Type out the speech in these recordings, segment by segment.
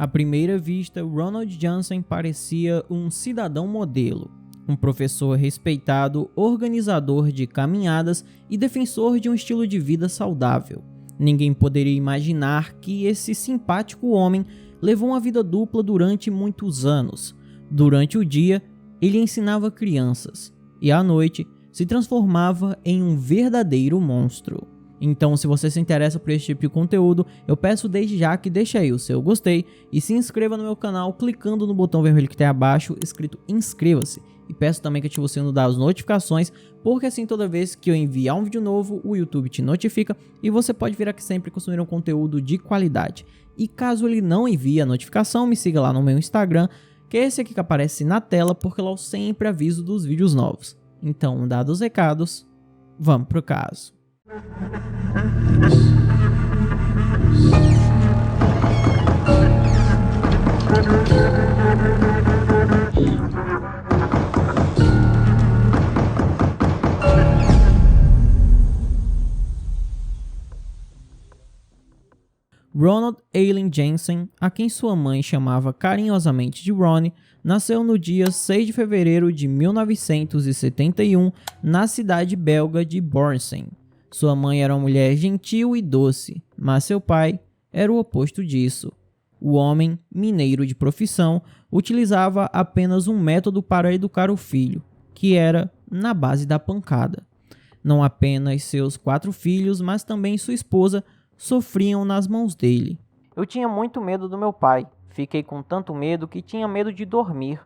À primeira vista, Ronald Jansen parecia um cidadão modelo, um professor respeitado, organizador de caminhadas e defensor de um estilo de vida saudável. Ninguém poderia imaginar que esse simpático homem levou uma vida dupla durante muitos anos. Durante o dia, ele ensinava crianças, e à noite se transformava em um verdadeiro monstro. Então, se você se interessa por esse tipo de conteúdo, eu peço desde já que deixe aí o seu gostei e se inscreva no meu canal clicando no botão vermelho que tem abaixo escrito inscreva-se. E peço também que ative o sino das notificações, porque assim toda vez que eu enviar um vídeo novo, o YouTube te notifica e você pode vir aqui sempre consumir um conteúdo de qualidade. E caso ele não envie a notificação, me siga lá no meu Instagram, que é esse aqui que aparece na tela, porque lá eu sempre aviso dos vídeos novos. Então, dados os recados, vamos pro caso. Ronald Allen Jansen, a quem sua mãe chamava carinhosamente de Ronnie, nasceu no dia 6 de fevereiro de 1971 na cidade belga de Bornsem. Sua mãe era uma mulher gentil e doce, mas seu pai era o oposto disso. O homem, mineiro de profissão, utilizava apenas um método para educar o filho, que era na base da pancada. Não apenas seus 4 filhos, mas também sua esposa sofriam nas mãos dele. Eu tinha muito medo do meu pai. Fiquei com tanto medo que tinha medo de dormir.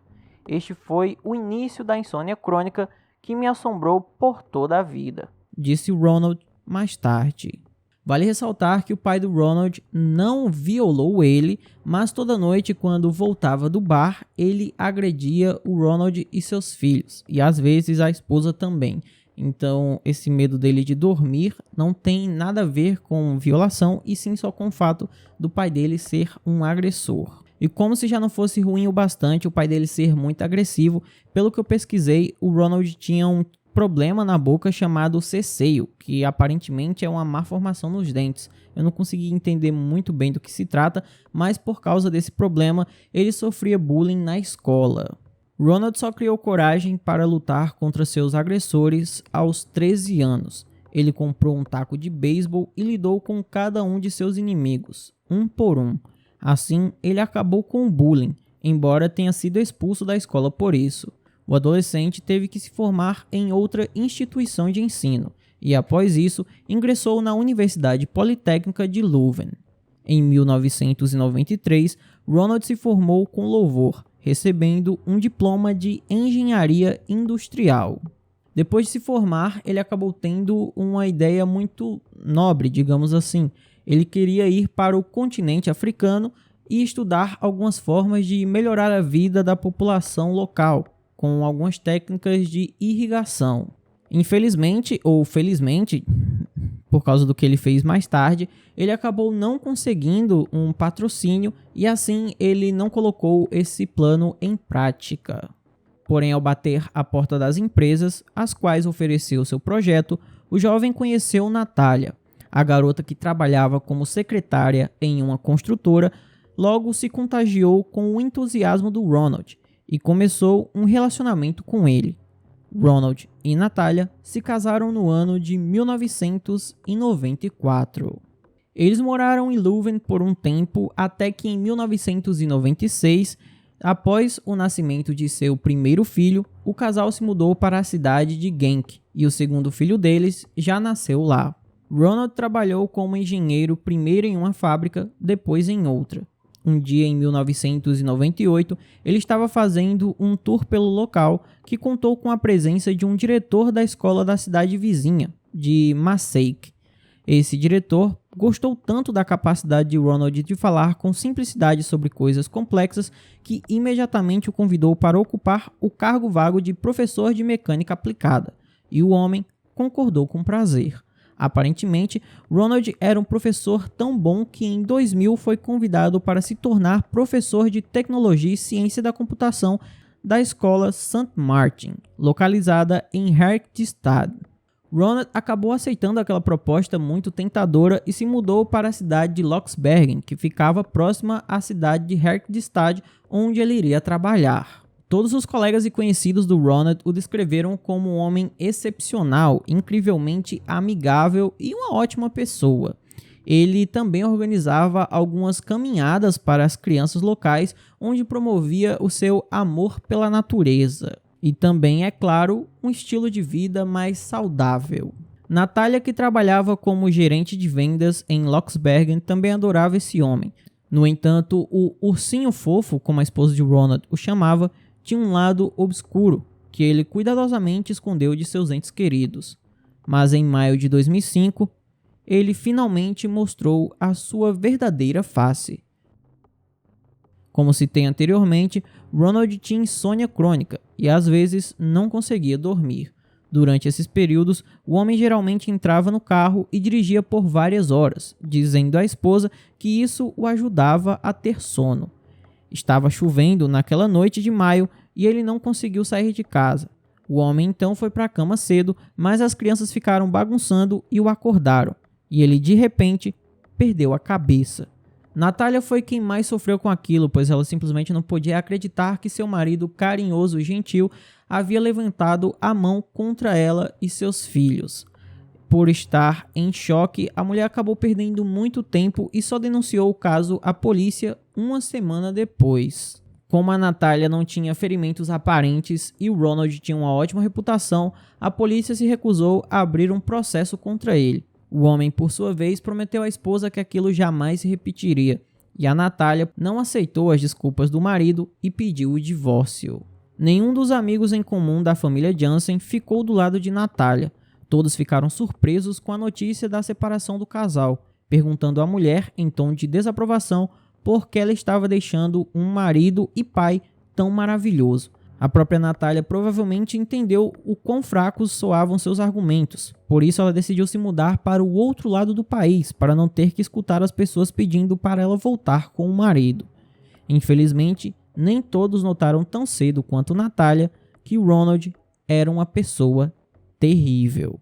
Este foi o início da insônia crônica que me assombrou por toda a vida, disse Ronald mais tarde. Vale ressaltar que o pai do Ronald não violou ele, mas toda noite quando voltava do bar, ele agredia o Ronald e seus filhos, e às vezes a esposa também. Então esse medo dele de dormir não tem nada a ver com violação, e sim só com o fato do pai dele ser um agressor. E como se já não fosse ruim o bastante o pai dele ser muito agressivo, pelo que eu pesquisei, o Ronald tinha um problema na boca chamado ceceio, que aparentemente é uma má formação nos dentes. Eu não consegui entender muito bem do que se trata, mas por causa desse problema ele sofria bullying na escola. Ronald só criou coragem para lutar contra seus agressores aos 13 anos. Ele comprou um taco de beisebol e lidou com cada um de seus inimigos, um por um. Assim, ele acabou com o bullying, embora tenha sido expulso da escola por isso. O adolescente teve que se formar em outra instituição de ensino e, após isso, ingressou na Universidade Politécnica de Leuven. Em 1993, Ronald se formou com louvor, recebendo um diploma de engenharia industrial. Depois de se formar, ele acabou tendo uma ideia muito nobre, digamos assim. Ele queria ir para o continente africano e estudar algumas formas de melhorar a vida da população local, com algumas técnicas de irrigação. Infelizmente, ou felizmente, por causa do que ele fez mais tarde, ele acabou não conseguindo um patrocínio e assim ele não colocou esse plano em prática. Porém, ao bater à porta das empresas, às quais ofereceu seu projeto, o jovem conheceu Natália, a garota que trabalhava como secretária em uma construtora. Logo se contagiou com o entusiasmo do Ronald e começou um relacionamento com ele. Ronald e Natália se casaram no ano de 1994. Eles moraram em Leuven por um tempo até que em 1996, após o nascimento de seu primeiro filho, o casal se mudou para a cidade de Genk e o segundo filho deles já nasceu lá. Ronald trabalhou como engenheiro primeiro em uma fábrica, depois em outra. Um dia em 1998, ele estava fazendo um tour pelo local que contou com a presença de um diretor da escola da cidade vizinha, de Maaseik. Esse diretor gostou tanto da capacidade de Ronald de falar com simplicidade sobre coisas complexas que imediatamente o convidou para ocupar o cargo vago de professor de mecânica aplicada, e o homem concordou com prazer. Aparentemente, Ronald era um professor tão bom que em 2000 foi convidado para se tornar professor de tecnologia e ciência da computação da escola St. Martin, localizada em Herkstad. Ronald acabou aceitando aquela proposta muito tentadora e se mudou para a cidade de Loxbergen, que ficava próxima à cidade de Herkdstad, onde ele iria trabalhar. Todos os colegas e conhecidos do Ronald o descreveram como um homem excepcional, incrivelmente amigável e uma ótima pessoa. Ele também organizava algumas caminhadas para as crianças locais, onde promovia o seu amor pela natureza. E também, é claro, um estilo de vida mais saudável. Natália, que trabalhava como gerente de vendas em Loxbergen, também adorava esse homem. No entanto, o ursinho fofo, como a esposa de Ronald o chamava, tinha um lado obscuro, que ele cuidadosamente escondeu de seus entes queridos. Mas em maio de 2005, ele finalmente mostrou a sua verdadeira face. Como citei anteriormente, Ronald tinha insônia crônica e às vezes não conseguia dormir. Durante esses períodos, o homem geralmente entrava no carro e dirigia por várias horas, dizendo à esposa que isso o ajudava a ter sono. Estava chovendo naquela noite de maio e ele não conseguiu sair de casa. O homem então foi para a cama cedo, mas as crianças ficaram bagunçando e o acordaram. E ele de repente perdeu a cabeça. Natália foi quem mais sofreu com aquilo, pois ela simplesmente não podia acreditar que seu marido carinhoso e gentil havia levantado a mão contra ela e seus filhos. Por estar em choque, a mulher acabou perdendo muito tempo e só denunciou o caso à polícia uma semana depois. Como a Natália não tinha ferimentos aparentes e o Ronald tinha uma ótima reputação, a polícia se recusou a abrir um processo contra ele. O homem, por sua vez, prometeu à esposa que aquilo jamais se repetiria, e a Natália não aceitou as desculpas do marido e pediu o divórcio. Nenhum dos amigos em comum da família Jansen ficou do lado de Natália. Todos ficaram surpresos com a notícia da separação do casal, perguntando à mulher, em tom de desaprovação, por que ela estava deixando um marido e pai tão maravilhoso. A própria Natália provavelmente entendeu o quão fracos soavam seus argumentos. Por isso ela decidiu se mudar para o outro lado do país, para não ter que escutar as pessoas pedindo para ela voltar com o marido. Infelizmente, nem todos notaram tão cedo quanto Natália que Ronald era uma pessoa terrível.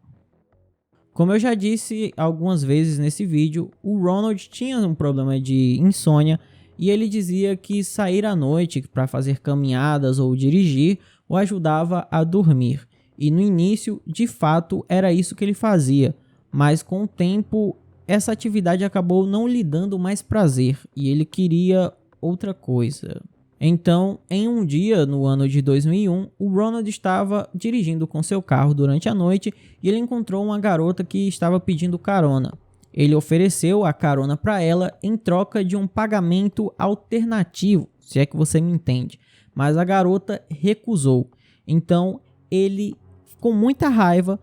Como eu já disse algumas vezes nesse vídeo, o Ronald tinha um problema de insônia e ele dizia que sair à noite para fazer caminhadas ou dirigir o ajudava a dormir. E no início, de fato, era isso que ele fazia, mas com o tempo essa atividade acabou não lhe dando mais prazer e ele queria outra coisa. Então, em um dia, no ano de 2001, o Ronald estava dirigindo com seu carro durante a noite e ele encontrou uma garota que estava pedindo carona. Ele ofereceu a carona para ela em troca de um pagamento alternativo, se é que você me entende, mas a garota recusou. Então, ele, com muita raiva,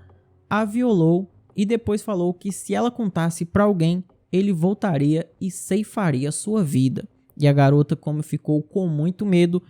a violou e depois falou que se ela contasse para alguém, ele voltaria e ceifaria sua vida. E a garota, como ficou com muito medo,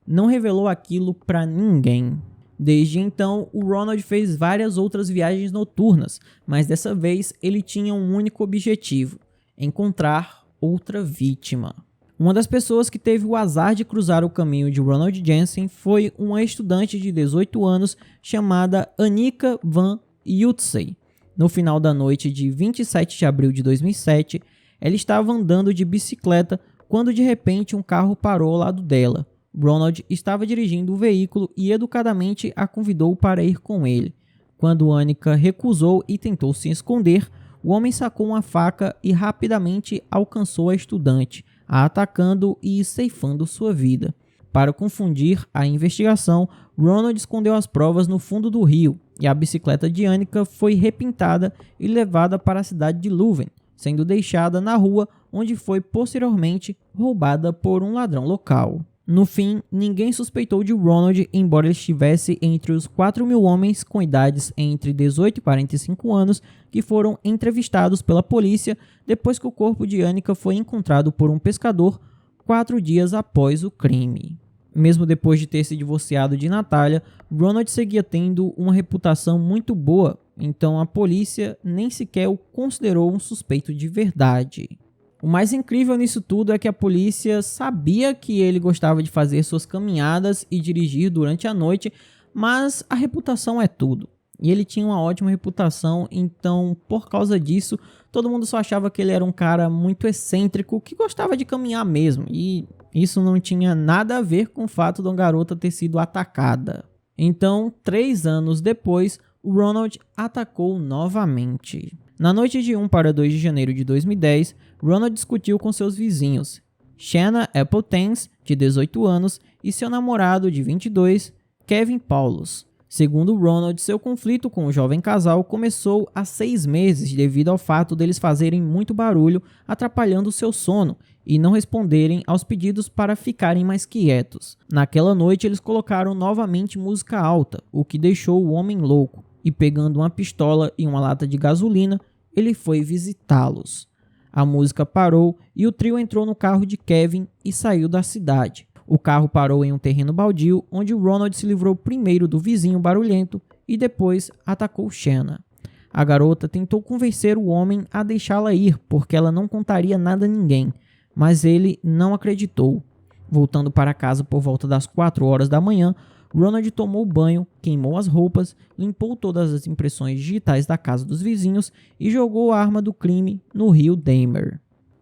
não revelou aquilo para ninguém. Desde então, o Ronald fez várias outras viagens noturnas, mas dessa vez ele tinha um único objetivo: encontrar outra vítima. Uma das pessoas que teve o azar de cruzar o caminho de Ronald Jansen foi uma estudante de 18 anos chamada Annika van Jutsey. No final da noite de 27 de abril de 2007, ela estava andando de bicicleta quando de repente um carro parou ao lado dela. Ronald estava dirigindo o veículo e educadamente a convidou para ir com ele. Quando Annika recusou e tentou se esconder, o homem sacou uma faca e rapidamente alcançou a estudante, a atacando e ceifando sua vida. Para confundir a investigação, Ronald escondeu as provas no fundo do rio e a bicicleta de Annika foi repintada e levada para a cidade de Leuven, sendo deixada na rua, onde foi posteriormente roubada por um ladrão local. No fim, ninguém suspeitou de Ronald, embora ele estivesse entre os 4.000 homens com idades entre 18 e 45 anos que foram entrevistados pela polícia depois que o corpo de Annika foi encontrado por um pescador 4 dias após o crime. Mesmo depois de ter se divorciado de Natália, Ronald seguia tendo uma reputação muito boa, então a polícia nem sequer o considerou um suspeito de verdade. O mais incrível nisso tudo é que a polícia sabia que ele gostava de fazer suas caminhadas e dirigir durante a noite, mas a reputação é tudo. e ele tinha uma ótima reputação, então por causa disso todo mundo só achava que ele era um cara muito excêntrico que gostava de caminhar mesmo, e isso não tinha nada a ver com o fato de uma garota ter sido atacada. Então, 3 anos depois, o Ronald atacou novamente. Na noite de 1 para 2 de janeiro de 2010, Ronald discutiu com seus vizinhos, Shanna Appletans, de 18 anos, e seu namorado de 22, Kevin Paulus. Segundo Ronald, seu conflito com o jovem casal começou há 6 meses devido ao fato deles fazerem muito barulho, atrapalhando seu sono e não responderem aos pedidos para ficarem mais quietos. Naquela noite, eles colocaram novamente música alta, o que deixou o homem louco, e pegando uma pistola e uma lata de gasolina, ele foi visitá-los. A música parou e o trio entrou no carro de Kevin e saiu da cidade. O carro parou em um terreno baldio, onde Ronald se livrou primeiro do vizinho barulhento e depois atacou Shanna. A garota tentou convencer o homem a deixá-la ir, porque ela não contaria nada a ninguém, mas ele não acreditou. Voltando para casa por volta das 4 horas da manhã, Ronald tomou banho, queimou as roupas, limpou todas as impressões digitais da casa dos vizinhos e jogou a arma do crime no rio Dahmer.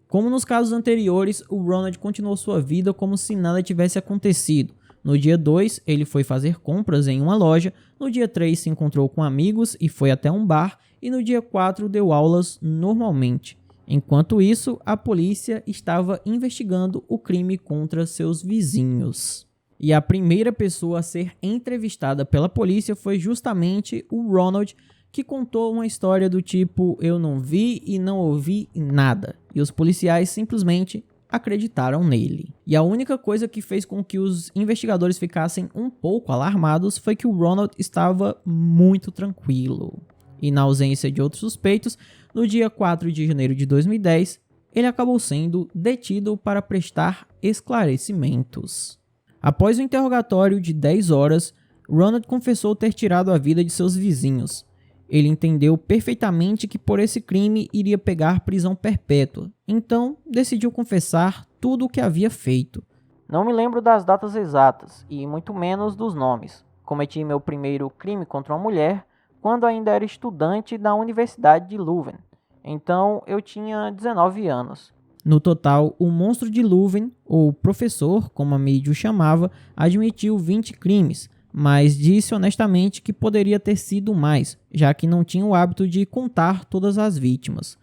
Como nos casos anteriores, o Ronald continuou sua vida como se nada tivesse acontecido. No dia 2, ele foi fazer compras em uma loja, no dia 3 se encontrou com amigos e foi até um bar, e no dia 4 deu aulas normalmente. Enquanto isso, a polícia estava investigando o crime contra seus vizinhos. E a primeira pessoa a ser entrevistada pela polícia foi justamente o Ronald, que contou uma história do tipo, eu não vi e não ouvi nada. E os policiais simplesmente acreditaram nele. E a única coisa que fez com que os investigadores ficassem um pouco alarmados foi que o Ronald estava muito tranquilo. E na ausência de outros suspeitos, no dia 4 de janeiro de 2010, ele acabou sendo detido para prestar esclarecimentos. Após o interrogatório de 10 horas, Ronald confessou ter tirado a vida de seus vizinhos. Ele entendeu perfeitamente que por esse crime iria pegar prisão perpétua, então decidiu confessar tudo o que havia feito. Não me lembro das datas exatas, e muito menos dos nomes. Cometi meu primeiro crime contra uma mulher quando ainda era estudante da Universidade de Leuven. Então eu tinha 19 anos. No total, o monstro de Leuven, ou professor, como a mídia o chamava, admitiu 20 crimes, mas disse honestamente que poderia ter sido mais, já que não tinha o hábito de contar todas as vítimas.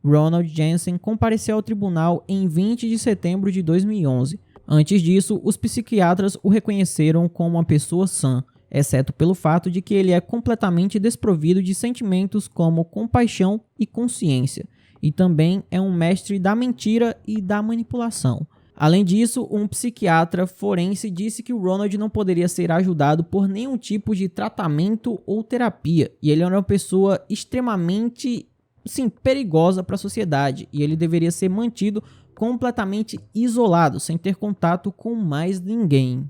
Ronald Jensen compareceu ao tribunal em 20 de setembro de 2011. Antes disso, os psiquiatras o reconheceram como uma pessoa sã, exceto pelo fato de que ele é completamente desprovido de sentimentos como compaixão e consciência, e também é um mestre da mentira e da manipulação. Além disso, um psiquiatra forense disse que o Ronald não poderia ser ajudado por nenhum tipo de tratamento ou terapia, e ele era uma pessoa extremamente, perigosa para a sociedade, e ele deveria ser mantido completamente isolado, sem ter contato com mais ninguém.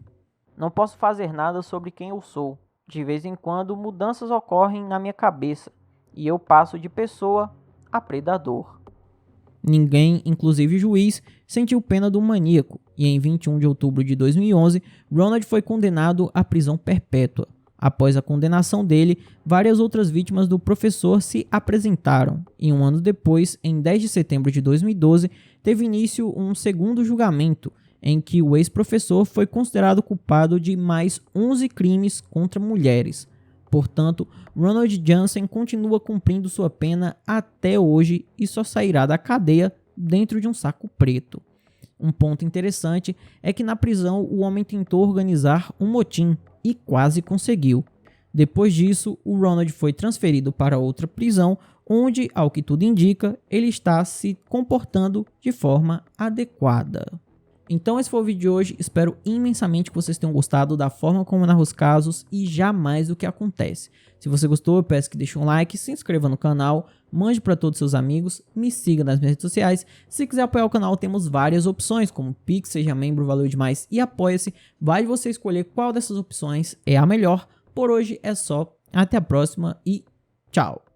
Não posso fazer nada sobre quem eu sou. De vez em quando, mudanças ocorrem na minha cabeça, e eu passo de pessoa a predador. Ninguém, inclusive o juiz, sentiu pena do maníaco, e em 21 de outubro de 2011, Ronald foi condenado à prisão perpétua. Após a condenação dele, várias outras vítimas do professor se apresentaram, e um ano depois, em 10 de setembro de 2012, teve início um segundo julgamento, em que o ex-professor foi considerado culpado de mais 11 crimes contra mulheres. Portanto, Ronald Jensen continua cumprindo sua pena até hoje e só sairá da cadeia dentro de um saco preto. Um ponto interessante é que na prisão o homem tentou organizar um motim e quase conseguiu. Depois disso, o Ronald foi transferido para outra prisão, onde, ao que tudo indica, ele está se comportando de forma adequada. Então esse foi o vídeo de hoje, espero imensamente que vocês tenham gostado da forma como eu narro os casos e jamais do que acontece. Se você gostou, eu peço que deixe um like, se inscreva no canal, mande para todos os seus amigos, me siga nas minhas redes sociais. Se quiser apoiar o canal, temos várias opções, como Pix, seja membro, valeu demais, e apoia-se. Vai você escolher qual dessas opções é a melhor. Por hoje é só, até a próxima e tchau!